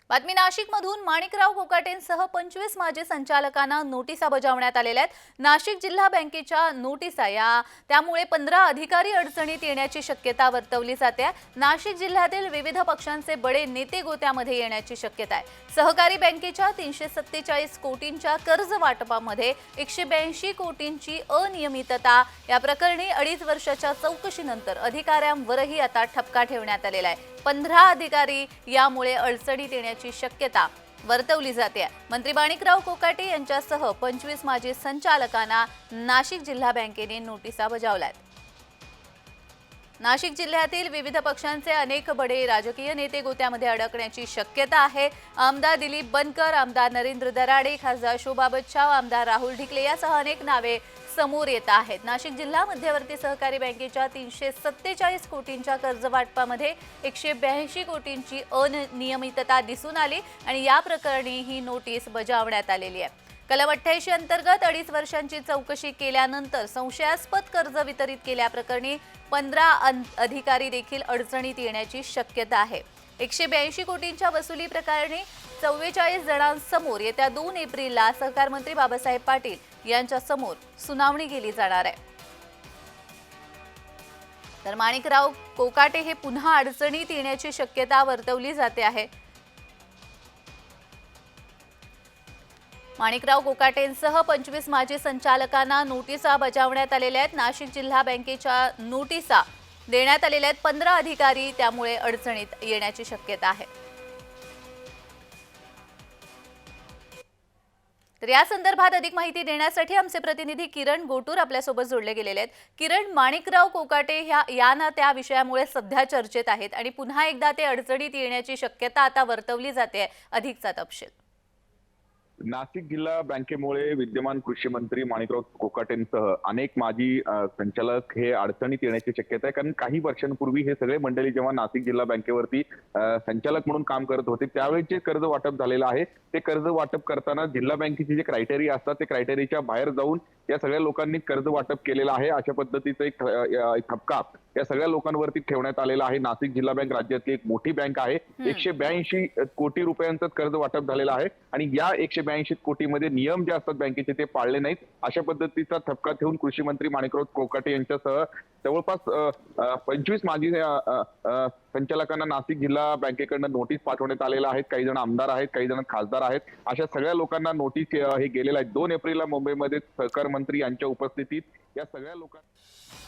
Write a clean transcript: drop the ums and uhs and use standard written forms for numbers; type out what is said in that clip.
बातमी नाशिकमधून माणिकराव कोकाटेंसह 25 माजी संचालकांना नोटिसा बजावण्यात आलेल्या आहेत। नाशिक जिल्हा बँकेच्या नोटिसा त्यामुळे 15 अधिकारी अडचणीत येण्याची शक्यता वर्तवली जाते। नाशिक जिल्ह्यातील विविध पक्षांचे बडे नेते गोत्यामध्ये येण्याची शक्यता आहे। सहकारी बँकेच्या 347 कोटींच्या कर्ज वाटपामध्ये 182 कोटींची अनियमितता या प्रकरणी 2.5 वर्षाच्या चौकशीनंतर अधिकाऱ्यांवरही आता ठपका ठेवण्यात आलेला आहे। 15 अधिकारी यामुळे अडचणीत येण्याची शक्यता वर्तवली जाते। मंत्री माणिकराव कोकाटे यांच्यासह 25 माजी संचालकांना नाशिक जिल्हा बँकेने नोटिसा बजावल्यात। नाशिक जिल्ह्यातील विविध पक्षांचे अनेक बडे राजकीय नेते गोत्यामध्ये अडकण्याची शक्यता आहे। आमदार दिलीप बनकर, आमदार नरेंद्र दराडे, खासदार शोभा बच्छाव, आमदार राहुल ढिकले यासह अनेक नावे समोर येत आहेत। नाशिक जिल्हा मध्यवर्ती सहकारी बँकेच्या 347 कोटींच्या कर्ज वाटपामध्ये 182 कोटींची अनियमितता दिसून आली आणि या प्रकरणी ही नोटीस बजावण्यात आलेली आहे। कलम 88 अंतर्गत 2.5 वर्षांची चौकशी केल्यानंतर संशयास्पद कर्ज वितरित केल्याप्रकरणी 15 अधिकारी देखील अडचणीत येण्याची शक्यता आहे। 182 कोटींच्या वसुली प्रकरणी 44 जणांसमोर येत्या 2 एप्रिलला सहकार मंत्री बाबासाहेब पाटील यांच्या समोर सुनावणी केली जाणार आहे। तर माणिकराव कोकाटे हे पुन्हा अडचणीत येण्याची शक्यता वर्तवली जाते आहे। माणिकराव कोकाटेंसह 25 माजी संचालकांना नोटिसा बजावण्यात आलेल्या आहेत। नाशिक जिल्हा बँकेच्या नोटिसा देण्यात आलेल्या आहेत। 15 अधिकारी त्यामुळे अडचणीत येण्याची शक्यता आहे। तर या संदर्भात अधिक माहिती देण्यासाठी आमचे प्रतिनिधी किरण गोटूर आपल्यासोबत जोडले गेलेले आहेत। किरण, माणिकराव कोकाटे या ना त्या विषयामुळे सध्या चर्चेत आहेत आणि पुन्हा एकदा ते अडचणीत येण्याची शक्यता आता वर्तवली जाते। अधिकचा तपशील। नाशिक जिल्हा बँकेमुळे विद्यमान कृषी मंत्री माणिकराव कोकाटेंसह अनेक माजी संचालक हे अडचणीत येण्याची शक्यता आहे। कारण काही वर्षांपूर्वी हे सगळे मंडळी जेव्हा नाशिक जिल्हा बँकेवरती संचालक म्हणून काम करत होते त्यावेळी जे कर्ज वाटप झालेलं आहे ते कर्ज वाटप करताना जिल्हा बँकेचे जे क्रायटेरिया असतात ते क्रायटेरियाच्या बाहेर जाऊन या सगळ्या लोकांनी कर्ज वाटप केलेलं आहे। अशा पद्धतीचा एक ठपका या सगळ्या लोकांवरती ठेवण्यात आलेला आहे। नाशिक जिल्हा बँक राज्यातली एक मोठी बँक आहे। 182 कोटी रुपयांचं कर्ज वाटप झालेलं आहे आणि या 182 कोटीमध्ये नियम जे असतात बँकेचे ते पाळले नाहीत। अशा पद्धतीचा ठपका ठेवून कृषी मंत्री माणिकराव कोकाटे यांच्यासह जवळपास 25 माजी संचालकांना नाशिक जिल्हा बँकेकडून नोटीस पाठवण्यात आलेला आहे। काही जण आमदार आहेत, काही जण खासदार आहेत। अशा सगळ्या लोकांना नोटीस हे गेलेलं आहे। 2 एप्रिलला मुंबईमध्ये सहकार मंत्री यांच्या उपस्थितीत या सगळ्या लोकांना